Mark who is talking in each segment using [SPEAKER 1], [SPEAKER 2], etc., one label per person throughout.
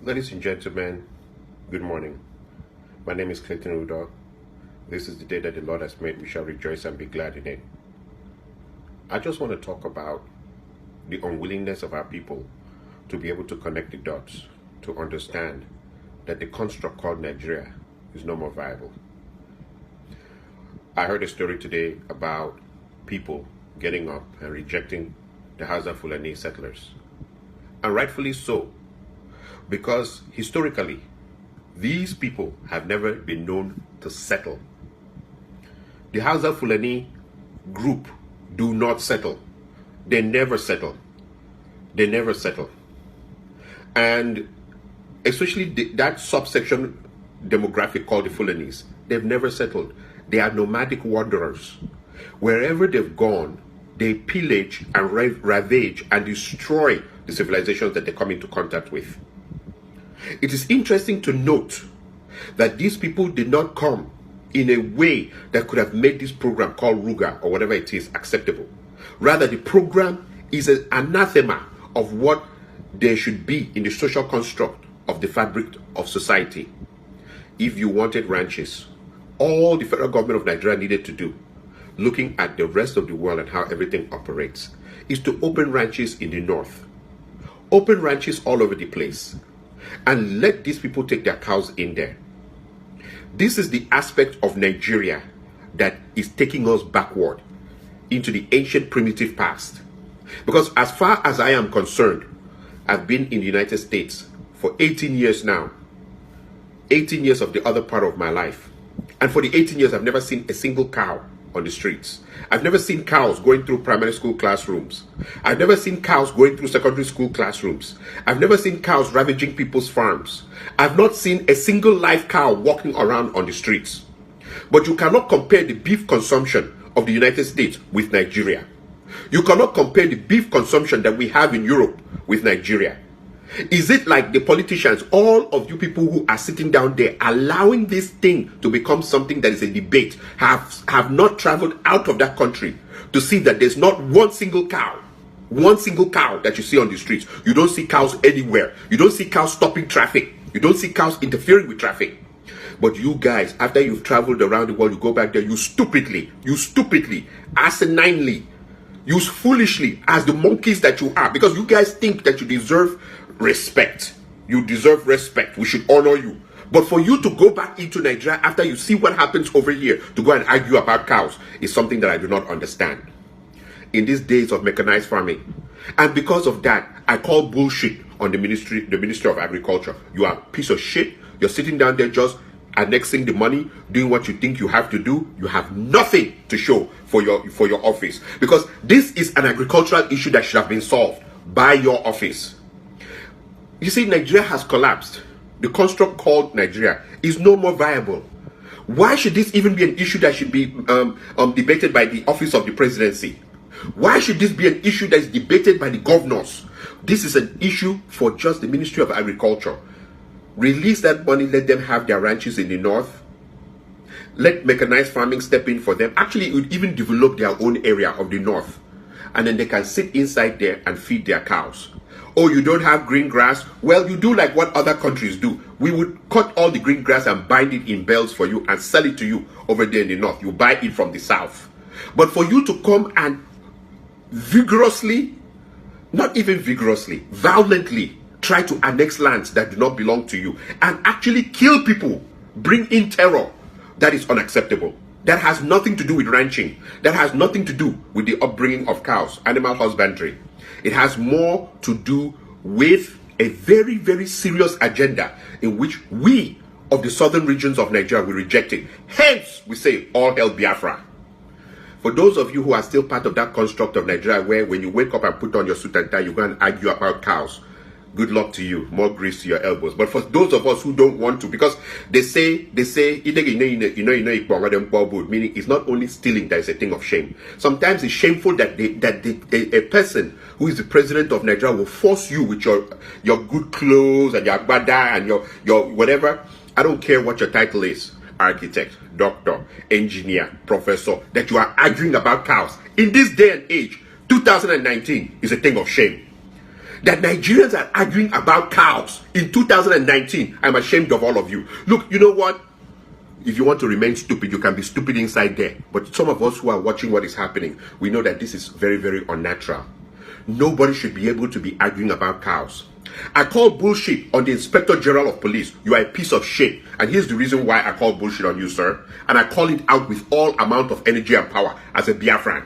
[SPEAKER 1] Ladies and gentlemen, good morning. My name is Clayton Rudolph. This is the day that the Lord has made. We shall rejoice and be glad in it. I just want to talk about the unwillingness of our people to be able to connect the dots, to understand that the construct called Nigeria is no more viable. I heard a story today about people getting up and rejecting the Hausa Fulani settlers. And rightfully so, because historically, these people have never been known to settle. The Hausa Fulani group do not settle. They never settle. They never settle. And especially that subsection demographic called the Fulanis, they've never settled. They are nomadic wanderers. Wherever they've gone, they pillage and ravage and destroy the civilizations that they come into contact with. It is interesting to note that these people did not come in a way that could have made this program called RUGA or whatever it is acceptable. Rather, the program is an anathema of what there should be in the social construct of the fabric of society. If you wanted ranches, all the federal government of Nigeria needed to do, looking at the rest of the world and how everything operates, is to open ranches in the north. Open ranches all over the place. And let these people take their cows in there. This is the aspect of Nigeria that is taking us backward into the ancient primitive past. Because as far as I am concerned, I've been in the United States for 18 years now. 18 years of the other part of my life. And for the 18 years, I've never seen a single cow on the streets. I've never seen cows going through primary school classrooms. I've never seen cows going through secondary school classrooms. I've never seen cows ravaging people's farms. I've not seen a single live cow walking around on the streets. But you cannot compare the beef consumption of the United States with Nigeria. You cannot compare the beef consumption that we have in Europe with Nigeria. Is it like the politicians, all of you people who are sitting down there allowing this thing to become something that is a debate, have not traveled out of that country to see that there's not one single cow that you see on the streets? You don't see cows anywhere. You don't see cows stopping traffic. You don't see cows interfering with traffic. But you guys, after you've traveled around the world, you go back there, you stupidly, asininely, you foolishly, as the monkeys that you are, because you guys think that you deserve respect. You deserve respect. We should honor you. But for you to go back into Nigeria after you see what happens over here to go and argue about cows is something that I do not understand. In these days of mechanized farming, and because of that, I call bullshit on the Ministry of Agriculture. You are a piece of shit. You're sitting down there just annexing the money, doing what you think you have to do. You have nothing to show for your office, because this is an agricultural issue that should have been solved by your office. You see, Nigeria has collapsed. The construct called Nigeria is no more viable. Why should this even be an issue that should be debated by the office of the presidency? Why should this be an issue that is debated by the governors? This is an issue for just the Ministry of Agriculture. Release that money, let them have their ranches in the north. Let mechanized farming step in for them. Actually, it would even develop their own area of the north. And then they can sit inside there and feed their cows. Oh, you don't have green grass? Well, you do like what other countries do. We would cut all the green grass and bind it in bales for you and sell it to you over there in the north. You buy it from the south. But for you to come and vigorously, not even vigorously, violently try to annex lands that do not belong to you and actually kill people, bring in terror, that is unacceptable. That has nothing to do with ranching. That has nothing to do with the upbringing of cows, animal husbandry. It has more to do with a very, very serious agenda in which we of the southern regions of Nigeria will reject it. Hence, we say, all hail Biafra. For those of you who are still part of that construct of Nigeria where when you wake up and put on your suit and tie, you go and argue about cows, good luck to you. More grease to your elbows. But for those of us who don't want to, because they say, meaning it's not only stealing that is a thing of shame. Sometimes it's shameful that a person who is the president of Nigeria will force you with your good clothes and your agbada and your whatever. I don't care what your title is. Architect, doctor, engineer, professor, that you are arguing about cows. In this day and age, 2019 is a thing of shame. That Nigerians are arguing about cows in 2019. I'm ashamed of all of you. Look, you know what? If you want to remain stupid, you can be stupid inside there. But some of us who are watching what is happening, we know that this is very, very unnatural. Nobody should be able to be arguing about cows. I call bullshit on the Inspector General of Police. You are a piece of shit. And here's the reason why I call bullshit on you, sir. And I call it out with all amount of energy and power as a Biafran.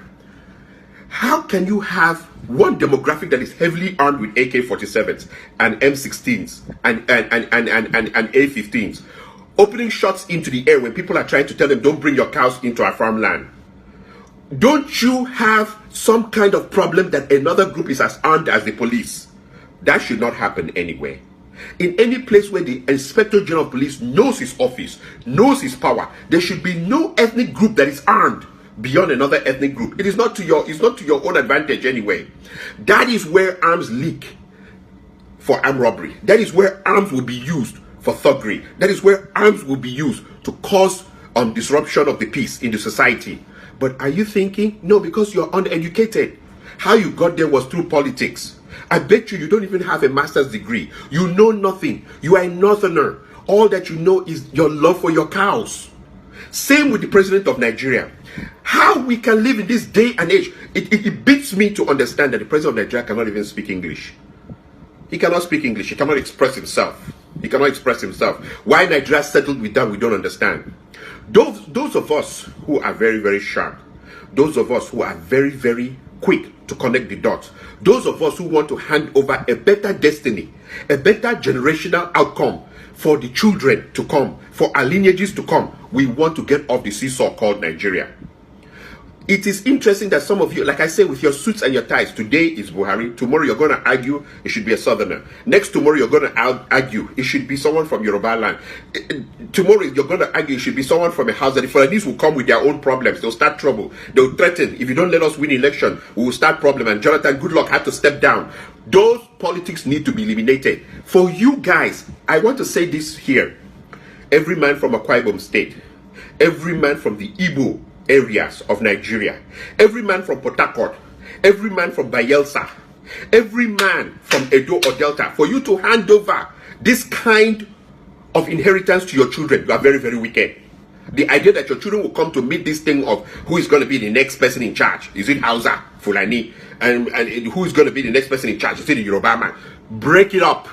[SPEAKER 1] How can you have one demographic that is heavily armed with AK-47s and M16s and A-15s opening shots into the air when people are trying to tell them, don't bring your cows into our farmland? Don't you have some kind of problem that another group is as armed as the police? That should not happen anyway. In any place where the Inspector General of Police knows his office, knows his power, there should be no ethnic group that is armed beyond another ethnic group. It's not to your own advantage anyway. That is where arms leak for armed robbery. That is where arms will be used for thuggery. That is where arms will be used to cause disruption of the peace in the society. But are you thinking, no, because you're uneducated. How you got there was through politics. I bet you don't even have a master's degree. You know nothing. You are a northerner. All that you know is your love for your cows. Same with the president of Nigeria. How we can live in this day and age. It beats me to understand that the president of Nigeria cannot even speak English. He cannot speak English. He cannot express himself. He cannot express himself. Why Nigeria settled with that, we don't understand. Those of us who are very, very sharp, those of us who are very, very quick to connect the dots, those of us who want to hand over a better destiny, a better generational outcome for the children to come, for our lineages to come, we want to get off the seesaw called Nigeria. It is interesting that some of you, like I say, with your suits and your ties, today is Buhari, tomorrow you're going to argue it should be a southerner. Next tomorrow you're going to argue it should be someone from Yoruba land. Tomorrow you're going to argue it should be someone from a house that the Fulanis will come with their own problems. They'll start trouble. They'll threaten, if you don't let us win election, we will start problem. And Jonathan Goodluck had to step down. Those politics need to be eliminated. For you guys, I want to say this here. Every man from Akwa Ibom State, every man from the Igbo areas of Nigeria, every man from Port Harcourt, every man from Bayelsa, every man from Edo or Delta, for you to hand over this kind of inheritance to your children, you are very, very wicked. The idea that your children will come to meet this thing of who is going to be the next person in charge. Is it Hausa, Fulani, and who is going to be the next person in charge? Is it the Yoruba man? Break it up.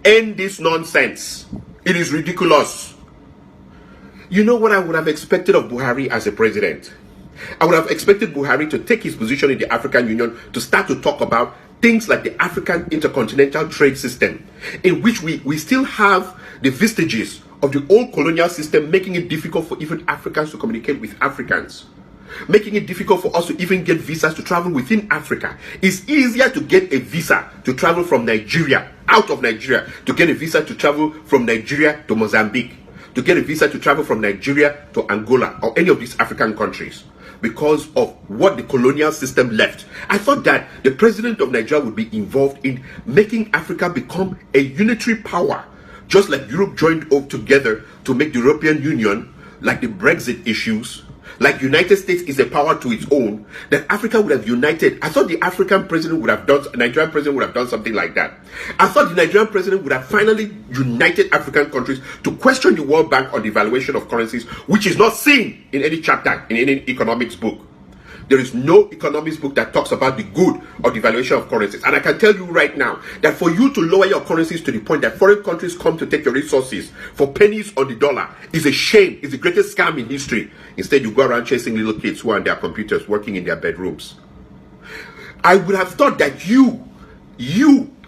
[SPEAKER 1] End this nonsense. It is ridiculous. You know what I would have expected of Buhari as a president? I would have expected Buhari to take his position in the African Union to start to talk about things like the African Intercontinental Trade System, in which we still have the vestiges of the old colonial system, making it difficult for even Africans to communicate with Africans, making it difficult for us to even get visas to travel within Africa. It's easier to get a visa to travel from Nigeria, out of Nigeria, to get a visa to travel from Nigeria to Mozambique, to get a visa to travel from Nigeria to Angola or any of these African countries, because of what the colonial system left. I thought that the president of Nigeria would be involved in making Africa become a unitary power, just like Europe joined up together to make the European Union, like the Brexit issues, like United States is a power to its own, that Africa would have united. I thought the African president would have done, Nigerian president would have done something like that. I thought the Nigerian president would have finally united African countries to question the World Bank on the valuation of currencies, which is not seen in any chapter in any economics book. There is no economics book that talks about the good of the valuation of currencies. And I can tell you right now that for you to lower your currencies to the point that foreign countries come to take your resources for pennies on the dollar is a shame. It's the greatest scam in history. Instead, you go around chasing little kids who are on their computers working in their bedrooms. I would have thought that you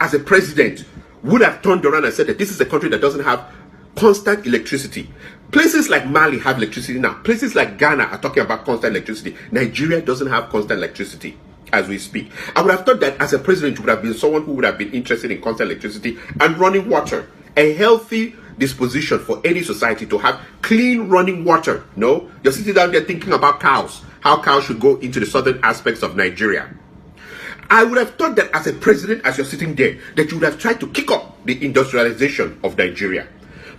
[SPEAKER 1] as a president would have turned around and said that this is a country that doesn't have constant electricity. Places like Mali have electricity now. Places like Ghana are talking about constant electricity. Nigeria doesn't have constant electricity as we speak. I would have thought that as a president, you would have been someone who would have been interested in constant electricity and running water. A healthy disposition for any society to have clean running water. No, you're sitting down there thinking about cows, how cows should go into the southern aspects of Nigeria. I would have thought that as a president, as you're sitting there, that you would have tried to kick up the industrialization of Nigeria.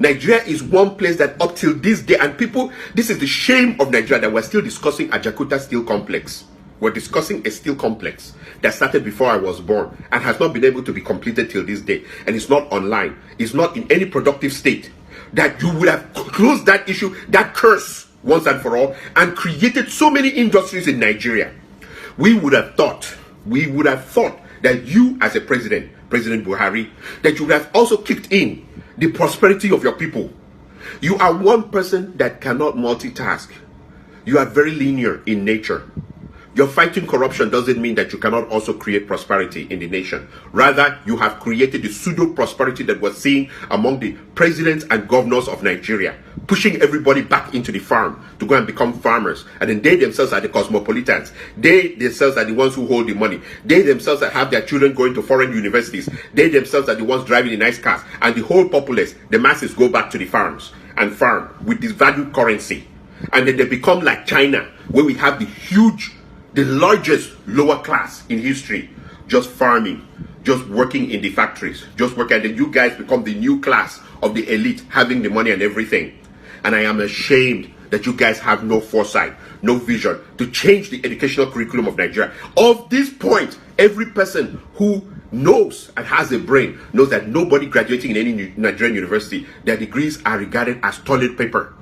[SPEAKER 1] Nigeria is one place that up till this day, and people, this is the shame of Nigeria, that we're still discussing Ajakuta Steel Complex. we're discussing a steel complex that started before I was born and has not been able to be completed till this day, and it's not online, it's not in any productive state, that you would have closed that issue, that curse, once and for all, and created so many industries in Nigeria. We would have thought that you, as a president, President Buhari, that you would have also kicked in the prosperity of your people. You are one person that cannot multitask. You are very linear in nature. Your fighting corruption doesn't mean that you cannot also create prosperity in the nation. Rather, you have created the pseudo-prosperity that we're seeing among the presidents and governors of Nigeria, pushing everybody back into the farm to go and become farmers. And then they themselves are the cosmopolitans. They themselves are the ones who hold the money. They themselves that have their children going to foreign universities. They themselves are the ones driving the nice cars. And the whole populace, the masses, go back to the farms and farm with this valued currency. And then they become like China, where we have the largest lower class in history, just farming, just working in the factories, just working, and then you guys become the new class of the elite, having the money and everything. And I am ashamed that you guys have no foresight, no vision to change the educational curriculum of Nigeria. Of this point, every person who knows and has a brain knows that nobody graduating in any Nigerian university, their degrees are regarded as toilet paper.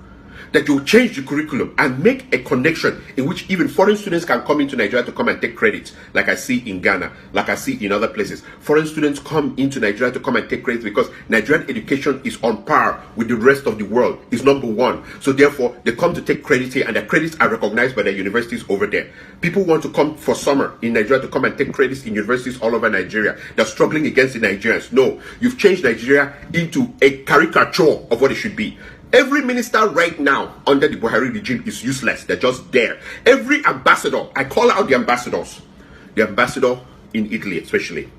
[SPEAKER 1] That you change the curriculum and make a connection in which even foreign students can come into Nigeria to come and take credits, like I see in Ghana, like I see in other places. Foreign students come into Nigeria to come and take credits because Nigerian education is on par with the rest of the world, is number one. So therefore, they come to take credits here, and their credits are recognized by their universities over there. People want to come for summer in Nigeria to come and take credits in universities all over Nigeria. They're struggling against the Nigerians. No, you've changed Nigeria into a caricature of what it should be. Every minister right now under the Buhari regime is useless. They're just there. Every ambassador, I call out the ambassadors. The ambassador in Italy especially,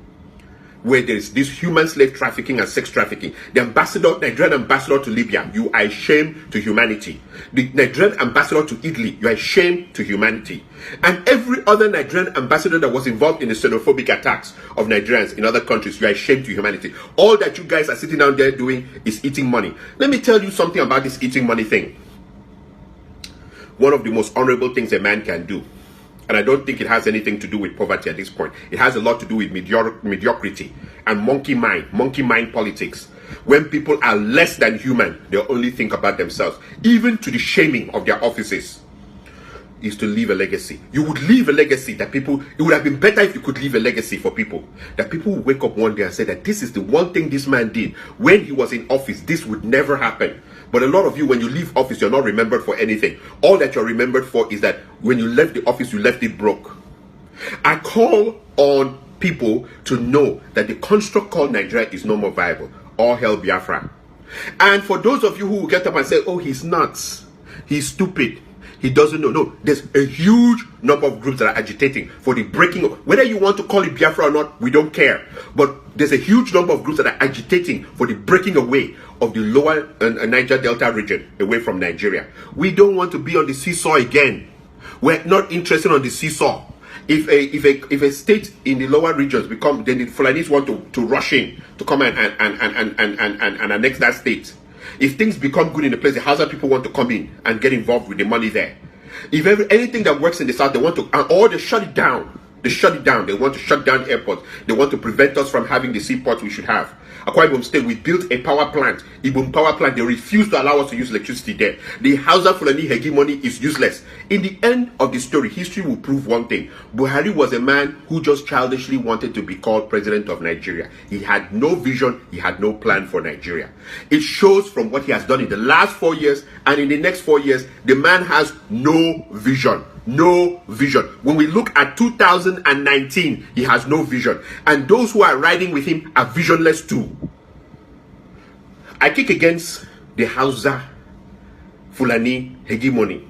[SPEAKER 1] where there is this human slave trafficking and sex trafficking. The ambassador, Nigerian ambassador to Libya, you are a shame to humanity. The Nigerian ambassador to Italy, you are a shame to humanity. And every other Nigerian ambassador that was involved in the xenophobic attacks of Nigerians in other countries, you are a shame to humanity. All that you guys are sitting down there doing is eating money. Let me tell you something about this eating money thing. One of the most honorable things a man can do, and I don't think it has anything to do with poverty at this point. It has a lot to do with mediocrity and monkey mind politics. When people are less than human, they only think about themselves, even to the shaming of their offices, is to leave a legacy. You would leave a legacy that people, it would have been better if you could leave a legacy for people. That people would wake up one day and say that this is the one thing this man did. When he was in office, this would never happen. But a lot of you, when you leave office, you're not remembered for anything. All that you're remembered for is that when you left the office, you left it broke. I call on people to know that the construct called Nigeria is no more viable. All hell Biafra. And for those of you who will get up and say, oh, he's nuts, he's stupid, he doesn't know. No, there's a huge number of groups that are agitating for the breaking of, whether you want to call it Biafra or not, we don't care. But there's a huge number of groups that are agitating for the breaking away of the lower Niger Delta region away from Nigeria. We don't want to be on the seesaw again. We're not interested on the seesaw. If a state in the lower regions become, then the Fulanis want to rush in to come and annex that state. If things become good in the place, the Hausa people want to come in and get involved with the money there. If anything that works in the south, they want to, or they shut it down. They shut it down. They want to shut down airports. They want to prevent us from having the seaports we should have. Akwa Ibom State, we built a power plant. Ibom power plant, they refuse to allow us to use electricity there. The Hausa Fulani hegemony is useless. In the end of the story, history will prove one thing. Buhari was a man who just childishly wanted to be called president of Nigeria. He had no vision. He had no plan for Nigeria. It shows from what he has done in the last 4 years, and in the next 4 years, the man has no vision. No vision. When we look at 2019, he has no vision. And those who are riding with him are visionless too. I kick against the Hausa Fulani hegemony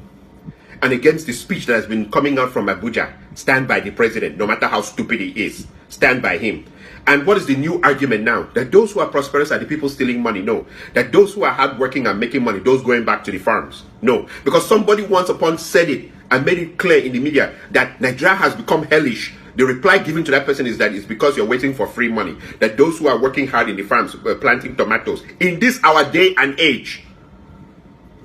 [SPEAKER 1] and against the speech that has been coming out from Abuja. Stand by the president, no matter how stupid he is. Stand by him. And what is the new argument now? That those who are prosperous are the people stealing money? No. That those who are hardworking and making money, those going back to the farms? No. Because somebody once upon said it and made it clear in the media that Nigeria has become hellish. The reply given to that person is that it's because you're waiting for free money. That those who are working hard in the farms, planting tomatoes, in this our day and age,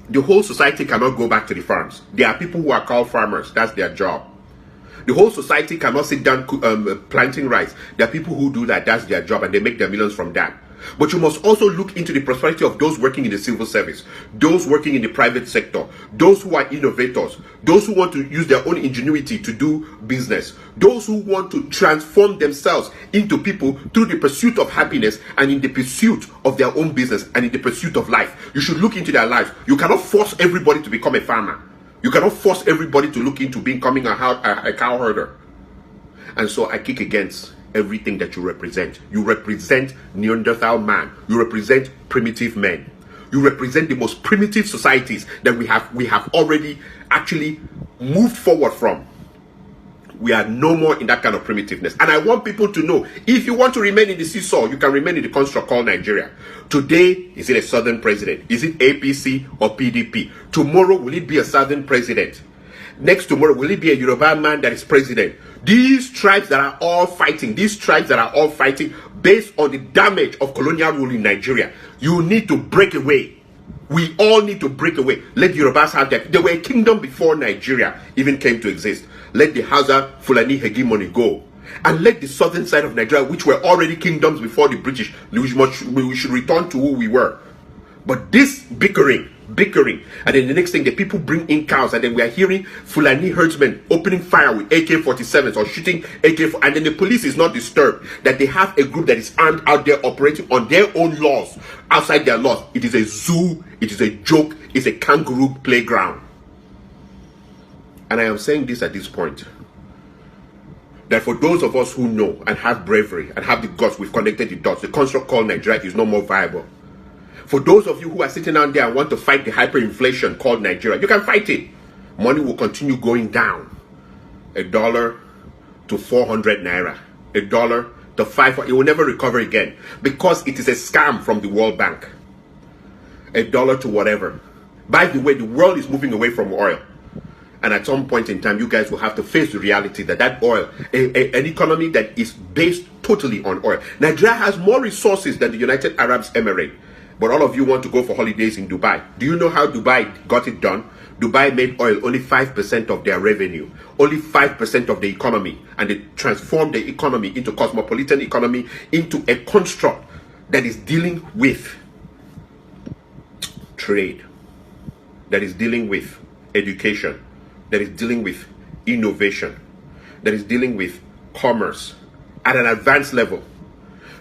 [SPEAKER 1] the whole society cannot go back to the farms. There are people who are called farmers. That's their job. The whole society cannot sit down planting rice. There are people who do that. That's their job, and they make their millions from that. But you must also look into the prosperity of those working in the civil service, those working in the private sector, those who are innovators, those who want to use their own ingenuity to do business, those who want to transform themselves into people through the pursuit of happiness and in the pursuit of their own business and in the pursuit of life. You should look into their lives. You cannot force everybody to become a farmer. You cannot force everybody to look into becoming a cow herder. And so I kick against everything that you represent. You represent Neanderthal man. You represent primitive men. You represent the most primitive societies that we have already actually moved forward from. We are no more in that kind of primitiveness. And I want people to know, if you want to remain in the seesaw, you can remain in the construct called Nigeria. Today, is it a southern president? Is it APC or PDP? Tomorrow, will it be a southern president? Next tomorrow, will it be a Yoruba man that is president? These tribes that are all fighting, based on the damage of colonial rule in Nigeria, you need to break away. We all need to break away. Let Yorubas have that. They were a kingdom before Nigeria even came to exist. Let the Hausa Fulani hegemony go. And let the southern side of Nigeria, which were already kingdoms before the British, we should return to who we were. But this bickering, and then the next thing, the people bring in cows, and then we are hearing Fulani herdsmen opening fire with AK-47s or shooting AK-47, and then the police is not disturbed that they have a group that is armed out there operating on their own laws, outside their laws. It is a zoo, it is a joke, it's a kangaroo playground. And I am saying this at this point, that for those of us who know and have bravery and have the guts, we've connected the dots. The construct called Nigeria is no more viable. For those of you who are sitting out there and want to fight the hyperinflation called Nigeria, you can fight it. Money will continue going down. $1 to 400 naira. $1 to 500. It will never recover again because it is a scam from the World Bank. $1 to whatever. By the way, the world is moving away from oil. And at some point in time, you guys will have to face the reality that oil, an economy that is based totally on oil. Nigeria has more resources than the United Arab Emirates. But all of you want to go for holidays in Dubai. Do you know how Dubai got it done? Dubai made oil only 5% of their revenue, only 5% of the economy, and they transformed the economy into cosmopolitan economy, into a construct that is dealing with trade, that is dealing with education, that is dealing with innovation, that is dealing with commerce at an advanced level.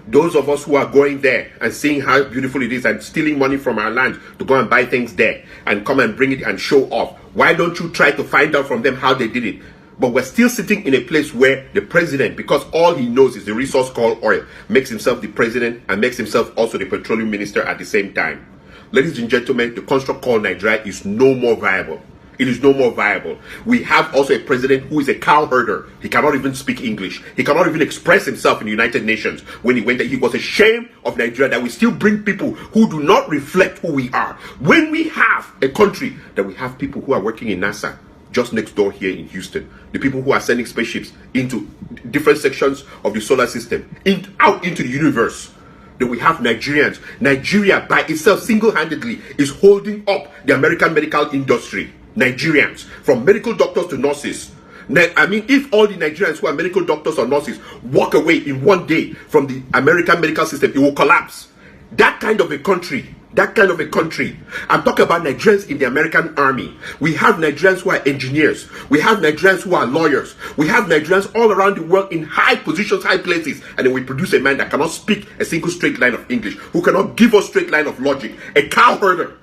[SPEAKER 1] Those of us who are going there and seeing how beautiful it is and stealing money from our land to go and buy things there and come and bring it and show off, why don't you try to find out from them how they did it? But we're still sitting in a place where the president, because all he knows is the resource called oil, makes himself the president and makes himself also the petroleum minister at the same time. Ladies and gentlemen, the construct called Nigeria is no more viable. It is no more viable. We have also a president who is a cow herder. He cannot even speak English. He cannot even express himself in the United Nations. When he went there, he was ashamed of Nigeria that we still bring people who do not reflect who we are. When we have a country that we have people who are working in NASA, just next door here in Houston, the people who are sending spaceships into different sections of the solar system, out into the universe. Then we have Nigerians. Nigeria by itself single-handedly is holding up the American medical industry. Nigerians, from medical doctors to nurses. I mean, if all the Nigerians who are medical doctors or nurses walk away in one day from the American medical system, it will collapse. That kind of a country, I'm talking about Nigerians in the American army. We have Nigerians who are engineers. We have Nigerians who are lawyers. We have Nigerians all around the world in high positions, high places. And then we produce a man that cannot speak a single straight line of English, who cannot give us straight line of logic, a cow herder.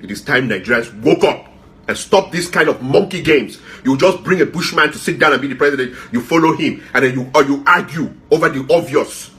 [SPEAKER 1] It is time Nigerians woke up and stop this kind of monkey games. You just bring a bushman to sit down and be the president, you follow him, and then you argue over the obvious.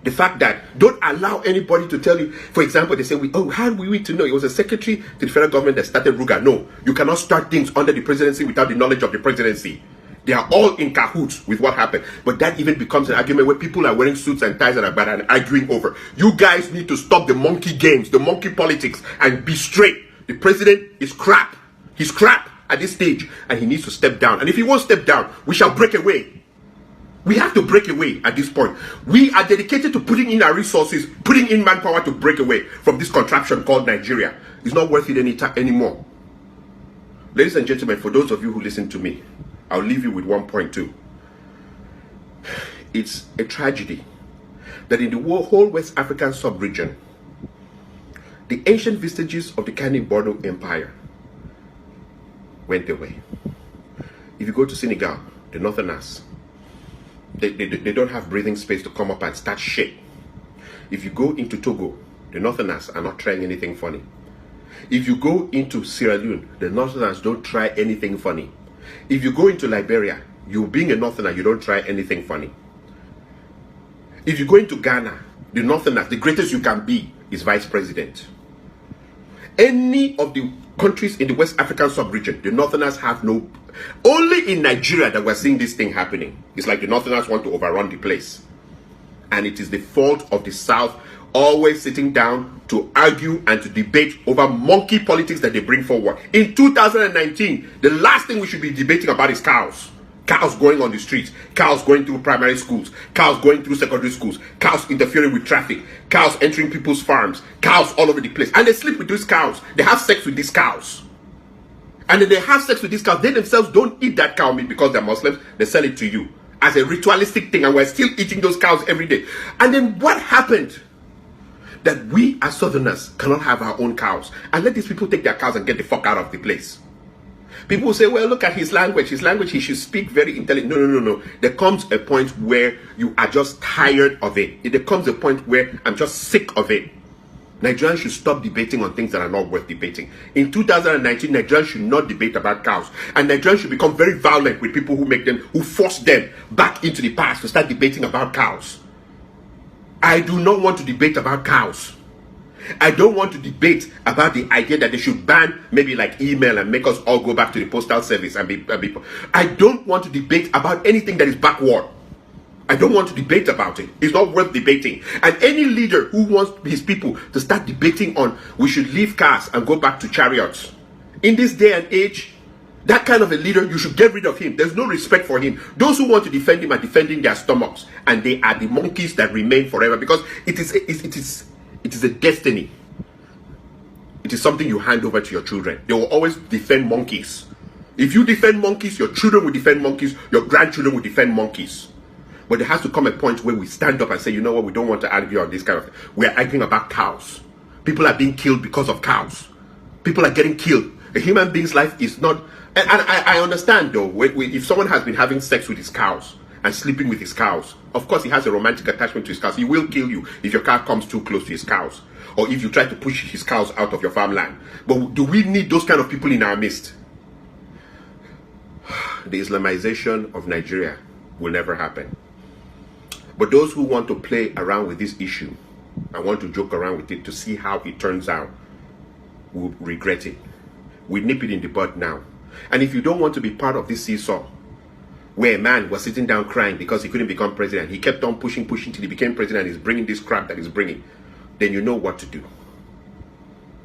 [SPEAKER 1] The fact that don't allow anybody to tell you, for example, they say, how are we to know? It was a secretary to the federal government that started RUGA. No, you cannot start things under the presidency without the knowledge of the presidency. They are all in cahoots with what happened. But that even becomes an argument where people are wearing suits and ties and arguing over. You guys need to stop the monkey games, the monkey politics, and be straight. The president is crap. He's crap at this stage, and he needs to step down. And if he won't step down, we shall break away. We have to break away at this point. We are dedicated to putting in our resources, putting in manpower to break away from this contraption called Nigeria. It's not worth it anymore. Ladies and gentlemen, for those of you who listen to me, I'll leave you with one point too. It's a tragedy that in the whole West African sub-region, the ancient vestiges of the Kani-Borno Empire went away. If you go to Senegal, the Northerners, they don't have breathing space to come up and start shit. If you go into Togo, the Northerners are not trying anything funny. If you go into Sierra Leone, the Northerners don't try anything funny. If you go into Liberia, you being a Northerner, you don't try anything funny. If you go into Ghana, the Northerners, the greatest you can be is vice president. Any of the countries in the West African sub-region, the Northerners have no... Only in Nigeria that we're seeing this thing happening. It's like the Northerners want to overrun the place. And it is the fault of the South always sitting down to argue and to debate over monkey politics that they bring forward. In 2019, the last thing we should be debating about is cows. Cows going on the streets, cows going through primary schools, cows going through secondary schools, cows interfering with traffic, cows entering people's farms, cows all over the place. And they sleep with these cows. They have sex with these cows. And then they have sex with these cows. They themselves don't eat that cow meat because they're Muslims. They sell it to you as a ritualistic thing. And we're still eating those cows every day. And then what happened? That we as Southerners cannot have our own cows. And let these people take their cows and get the fuck out of the place. People will say, well, look at his language. His language, he should speak very intelligent. No. There comes a point where you are just tired of it. There comes a point where I'm just sick of it. Nigerians should stop debating on things that are not worth debating. In 2019, Nigerians should not debate about cows. And Nigerians should become very violent with people who force them back into the past to start debating about cows. I do not want to debate about cows. I don't want to debate about the idea that they should ban maybe like email and make us all go back to the postal service and be I don't want to debate about anything that is backward. I don't want to debate about it. It's not worth debating. And any leader who wants his people to start debating on we should leave cars and go back to chariots, in this day and age, that kind of a leader, you should get rid of him. There's no respect for him. Those who want to defend him are defending their stomachs, and they are the monkeys that remain forever, because it is a destiny. It is something you hand over to your children. They will always defend monkeys. If you defend monkeys, your children will defend monkeys, your grandchildren will defend monkeys. But there has to come a point where we stand up and say, you know what, we don't want to argue on this kind of thing. We are arguing about cows. People are being killed because of cows. People are getting killed. A human being's life is not... And I understand though, if someone has been having sex with his cows and sleeping with his cows, of course he has a romantic attachment to his cows. He will kill you if your car comes too close to his cows, or if you try to push his cows out of your farmland. But do we need those kind of people in our midst? The Islamization of Nigeria will never happen. But those who want to play around with this issue and want to joke around with it to see how it turns out will regret it. We nip it in the bud now. And if you don't want to be part of this seesaw, where a man was sitting down crying because he couldn't become president, he kept on pushing till he became president and he's bringing this crap that he's bringing, then you know what to do.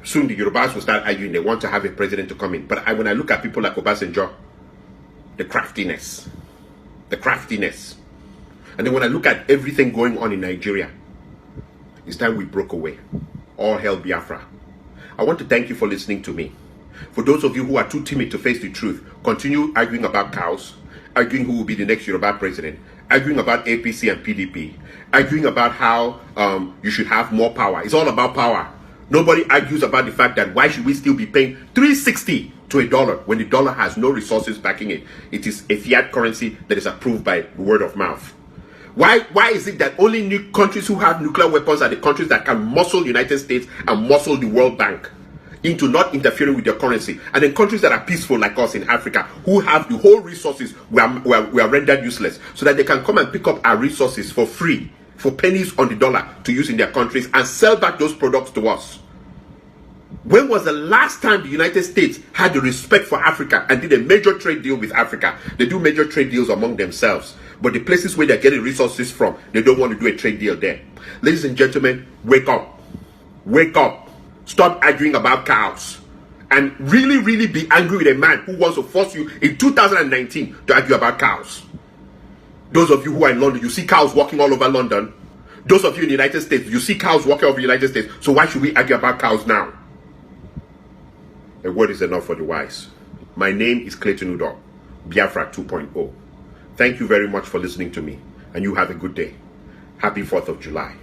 [SPEAKER 1] Soon the Yorubas will start arguing they want to have a president to come in. But when I look at people like Obasanjo, the craftiness. And then when I look at everything going on in Nigeria, it's time we broke away. All hell Biafra. I want to thank you for listening to me. For those of you who are too timid to face the truth, continue arguing about cows, arguing who will be the next Yoruba president, arguing about APC and PDP, arguing about how you should have more power. It's all about power. Nobody argues about the fact that why should we still be paying $3.60 to $1 when the dollar has no resources backing it. It is a fiat currency that is approved by word of mouth. Why is it that only new countries who have nuclear weapons are the countries that can muscle the United States and muscle the World Bank into not interfering with their currency? And then countries that are peaceful like us in Africa, who have the whole resources, we are rendered useless, so that they can come and pick up our resources for free, for pennies on the dollar to use in their countries and sell back those products to us. When was the last time the United States had the respect for Africa and did a major trade deal with Africa? They do major trade deals among themselves, but the places where they're getting resources from, they don't want to do a trade deal there. Ladies and gentlemen, wake up. Wake up. Stop arguing about cows. And really be angry with a man who wants to force you in 2019 to argue about cows. Those of you who are in London, you see cows walking all over London. Those of you in the United States, you see cows walking over the United States. So why should we argue about cows now? A word is enough for the wise. My name is Clayton Udo. Biafra 2.0. Thank you very much for listening to me, and you have a good day. Happy 4th of July.